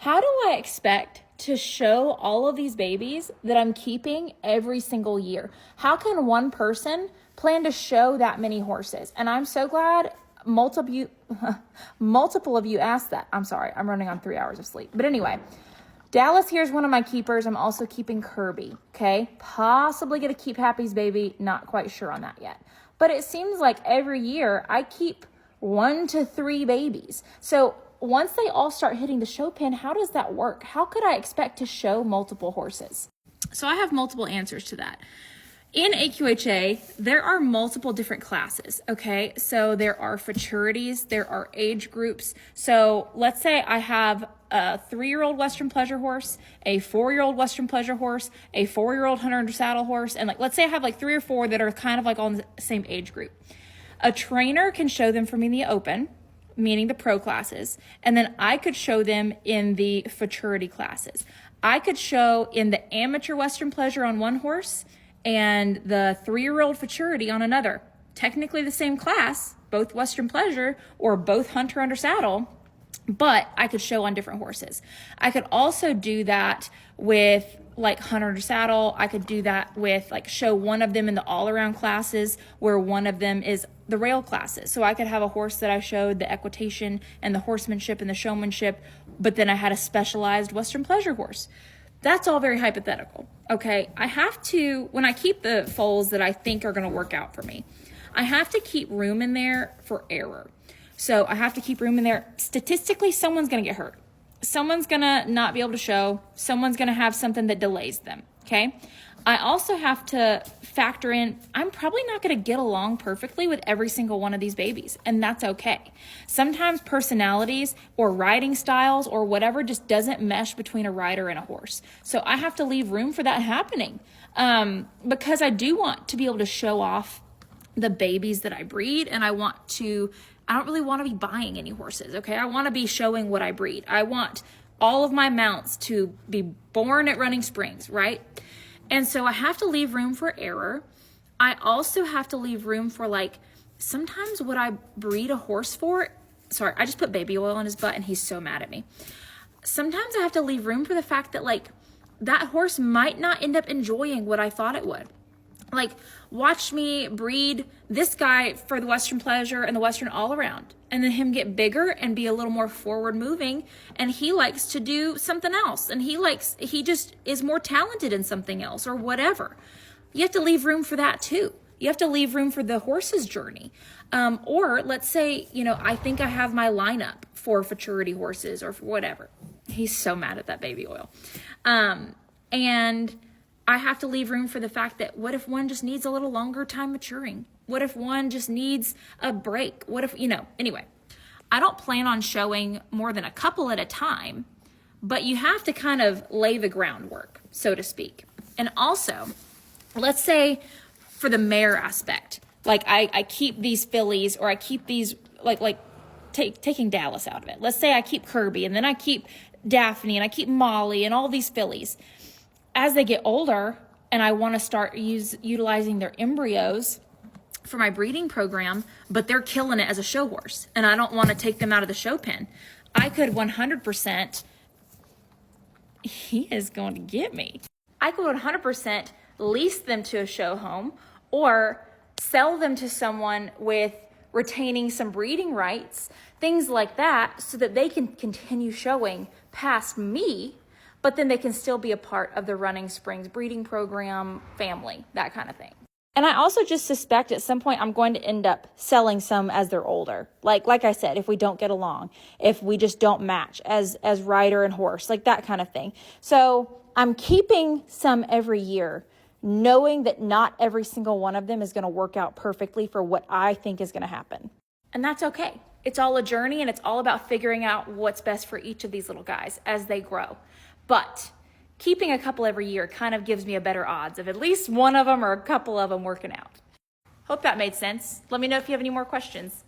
how do I expect to show all of these babies that I'm keeping every single year? How can one person plan to show that many horses? And I'm so glad multiple of you asked that. I'm sorry, I'm running on 3 hours of sleep. But anyway, Dallas here is one of my keepers. I'm also keeping Kirby, okay? Possibly going to keep Happy's baby. Not quite sure on that yet. But it seems like every year I keep 1 to 3 babies. So once they all start hitting the show pen, how does that work? How could I expect to show multiple horses? So I have multiple answers to that. In AQHA, there are multiple different classes, okay? So there are futurities, there are age groups. So let's say I have a 3-year-old Western pleasure horse, a 4-year-old Western pleasure horse, a 4-year-old hunter under saddle horse, and let's say I have 3 or 4 that are kind of on the same age group. A trainer can show them for me in the open, meaning the pro classes, and then I could show them in the futurity classes. I could show in the amateur Western pleasure on one horse and the 3-year-old futurity on another. Technically the same class, both Western pleasure or both hunter under saddle, but I could show on different horses. I could also do that with hunter under saddle. I could do that with show one of them in the all-around classes where one of them is the rail classes. So I could have a horse that I showed the equitation and the horsemanship and the showmanship, but then I had a specialized Western pleasure horse. That's all very hypothetical, okay? I have to, when I keep the foals that I think are going to work out for me, I have to keep room in there for error. So I have to keep room in there. Statistically, someone's going to get hurt. Someone's going to not be able to show. Someone's going to have something that delays them, okay? I also have to factor in, I'm probably not going to get along perfectly with every single one of these babies, and that's okay. Sometimes personalities or riding styles or whatever just doesn't mesh between a rider and a horse. So I have to leave room for that happening because I do want to be able to show off the babies that I breed, and I don't really want to be buying any horses, okay? I want to be showing what I breed. I want all of my mounts to be born at running springs, right? And so I have to leave room for error. I also have to leave room for sometimes what I breed a horse for, sorry, I just put baby oil on his butt and he's so mad at me. Sometimes I have to leave room for the fact that that horse might not end up enjoying what I thought it would. Watch me breed this guy for the Western pleasure and the Western all around, and then him get bigger and be a little more forward moving, and he likes to do something else, and he just is more talented in something else or whatever. You have to leave room for that too. You have to leave room for the horse's journey. Or let's say, I think I have my lineup for futurity horses or for whatever. He's so mad at that baby oil. And I have to leave room for the fact that what if one just needs a little longer time maturing? What if one just needs a break? What if, anyway, I don't plan on showing more than a couple at a time, but you have to kind of lay the groundwork, so to speak. And also, let's say for the mare aspect, I keep these fillies or I keep these, taking Dallas out of it. Let's say I keep Kirby and then I keep Daphne and I keep Molly and all these fillies. As they get older and I want to start utilizing their embryos for my breeding program, but they're killing it as a show horse and I don't want to take them out of the show pen, I could 100%, he is going to get me. I could 100% lease them to a show home or sell them to someone with retaining some breeding rights, things like that, so that they can continue showing past me, but then they can still be a part of the Running Springs breeding program, family, that kind of thing. And I also just suspect at some point I'm going to end up selling some as they're older. Like I said, if we don't get along, if we just don't match as rider and horse, that kind of thing. So I'm keeping some every year, knowing that not every single one of them is going to work out perfectly for what I think is going to happen. And that's okay. It's all a journey and it's all about figuring out what's best for each of these little guys as they grow. But keeping a couple every year kind of gives me a better odds of at least one of them or a couple of them working out. Hope that made sense. Let me know if you have any more questions.